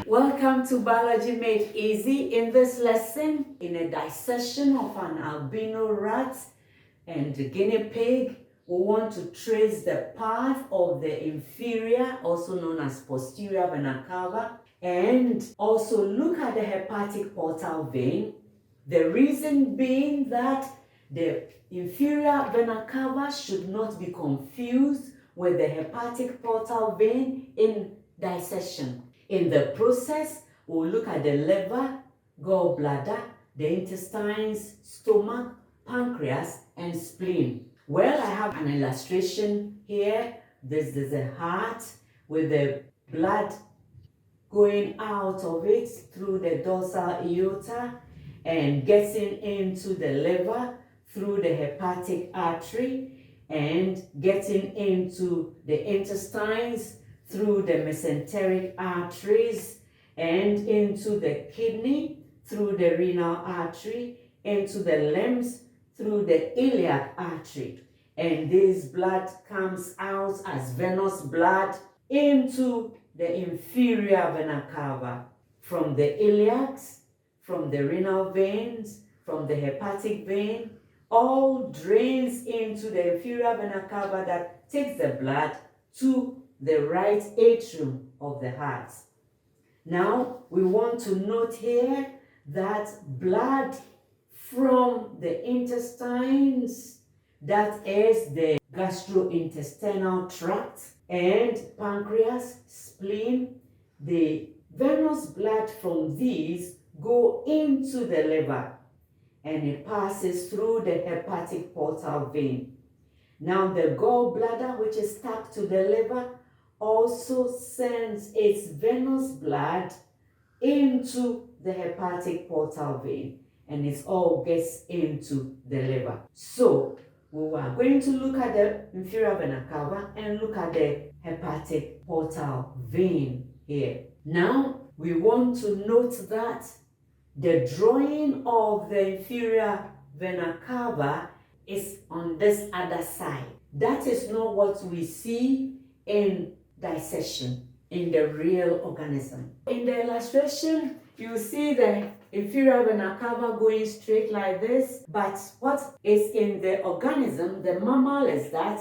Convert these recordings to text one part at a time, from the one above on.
Welcome to Biology Made Easy. In this lesson, in a dissection of an albino rat and guinea pig, we want to trace the path of the inferior, also known as posterior vena cava, and also look at the hepatic portal vein. The reason being that the inferior vena cava should not be confused with the hepatic portal vein in dissection. In the process, we'll look at the liver, gallbladder, the intestines, stomach, pancreas, and spleen. Well, I have an illustration here. This is a heart with the blood going out of it through the dorsal aorta and getting into the liver through the hepatic artery and getting into the intestines through the mesenteric arteries and into the kidney through the renal artery, into the limbs through the iliac artery. And this blood comes out as venous blood into the inferior vena cava from the iliacs, from the renal veins, from the hepatic vein, all drains into the inferior vena cava that takes the blood to the right atrium of the heart. Now, we want to note here that blood from the intestines, that is the gastrointestinal tract, and pancreas, spleen, the venous blood from these go into the liver and it passes through the hepatic portal vein. Now, the gallbladder, which is stuck to the liver, also sends its venous blood into the hepatic portal vein, and it all gets into the liver. So we are going to look at the inferior vena cava and look at the hepatic portal vein here. Now we want to note that the drawing of the inferior vena cava is on this other side. That is not what we see in dissection in the real organism. In the illustration, you see the inferior vena cava going straight like this, but what is in the organism, the mammal, is that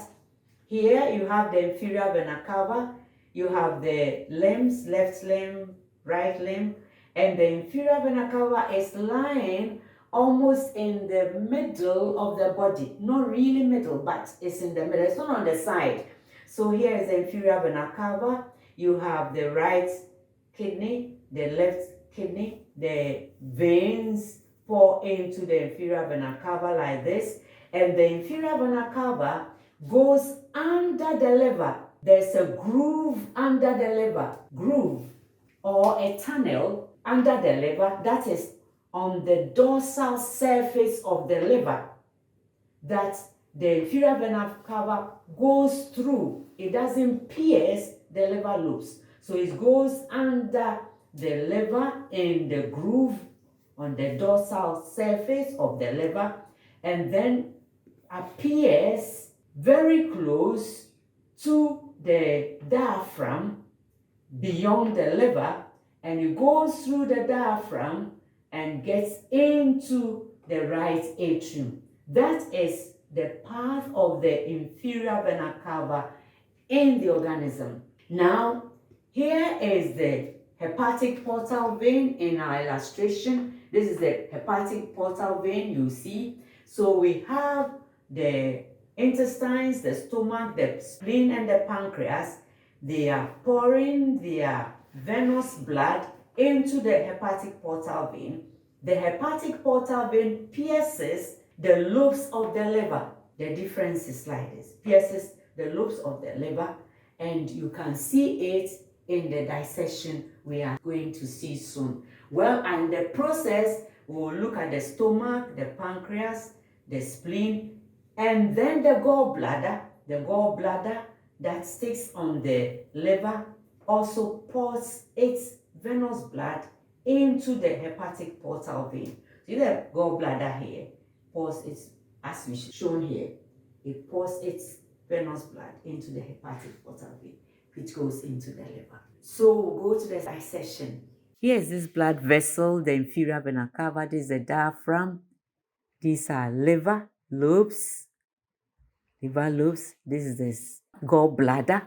here you have the inferior vena cava, you have the limbs, left limb, right limb, and the inferior vena cava is lying almost in the middle of the body. Not really middle, but it's in the middle. It's not on the side. So here is the inferior vena cava. You have the right kidney, the left kidney. The veins pour into the inferior vena cava like this. And the inferior vena cava goes under the liver. There's a groove under the liver. Groove or a tunnel under the liver that is on the dorsal surface of the liver that the inferior vena cava goes through. It doesn't pierce the liver loops. So it goes under the liver in the groove on the dorsal surface of the liver and then appears very close to the diaphragm beyond the liver, and it goes through the diaphragm and gets into the right atrium. That is the path of the inferior vena cava in the organism. Now, here is the hepatic portal vein in our illustration. This is the hepatic portal vein, you see. So we have the intestines, the stomach, the spleen, and the pancreas. They are pouring their venous blood into the hepatic portal vein. The hepatic portal vein pierces the lobes of the liver. The difference is like this. Pierces the lobes of the liver, and you can see it in the dissection we are going to see soon. Well, and the process, we'll look at the stomach, the pancreas, the spleen, and then the gallbladder. The gallbladder that sticks on the liver also pours its venous blood into the hepatic portal vein. See the gallbladder here pours its, as we shown here, it pours its venous blood into the hepatic portal vein, which goes into the liver. So we'll go to the dissection. Here is this blood vessel, the inferior vena cava. This is the diaphragm. These are liver lobes. Liver lobes. This is the gallbladder.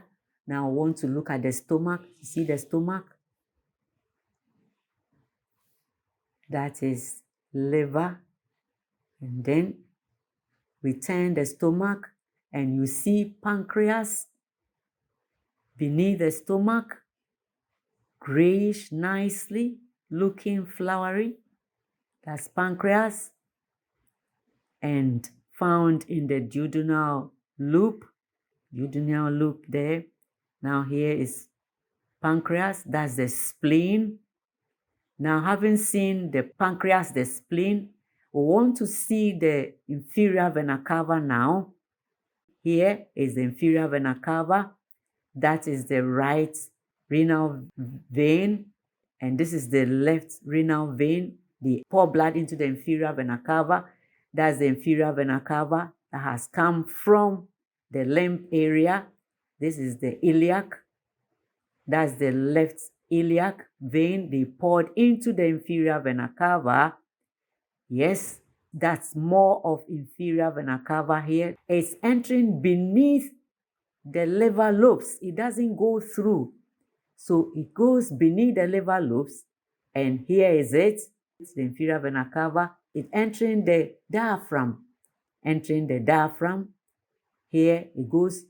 Now I want to look at the stomach. You see the stomach? That is liver. And then we turn the stomach and you see pancreas beneath the stomach, grayish, nicely looking flowery. That's pancreas. And found in the duodenal loop there. Now here is pancreas, that's the spleen. Now, having seen the pancreas, the spleen, we want to see the inferior vena cava now. Here is the inferior vena cava. That is the right renal vein, and this is the left renal vein. They pour blood into the inferior vena cava. That's the inferior vena cava that has come from the limb area. This is the iliac. That's the left iliac vein. They poured into the inferior vena cava. Yes, that's more of inferior vena cava here. It's entering beneath the liver lobes. It doesn't go through. So it goes beneath the liver lobes. And here is it. It's the inferior vena cava. It's entering the diaphragm. Entering the diaphragm. Here it goes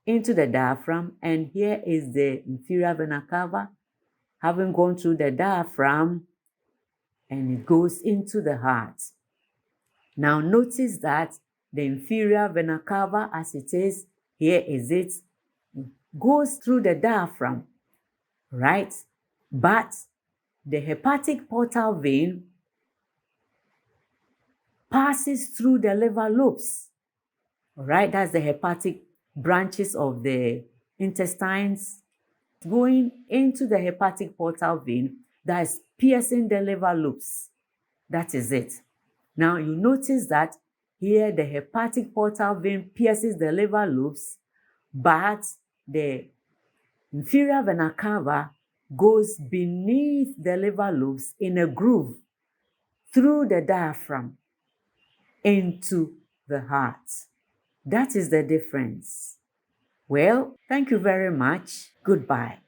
into the diaphragm. And here is the inferior vena cava, having gone through the diaphragm, and it goes into the heart. Now notice that the inferior vena cava, as it is, here is it, goes through the diaphragm, right? But the hepatic portal vein passes through the liver lobes, all right? That's the hepatic branches of the intestines going into the hepatic portal vein that is piercing the liver lobes. That is it. Now you notice that here the hepatic portal vein pierces the liver lobes, but the inferior vena cava goes beneath the liver lobes in a groove through the diaphragm into the heart. That is the difference. Well, thank you very much. Goodbye.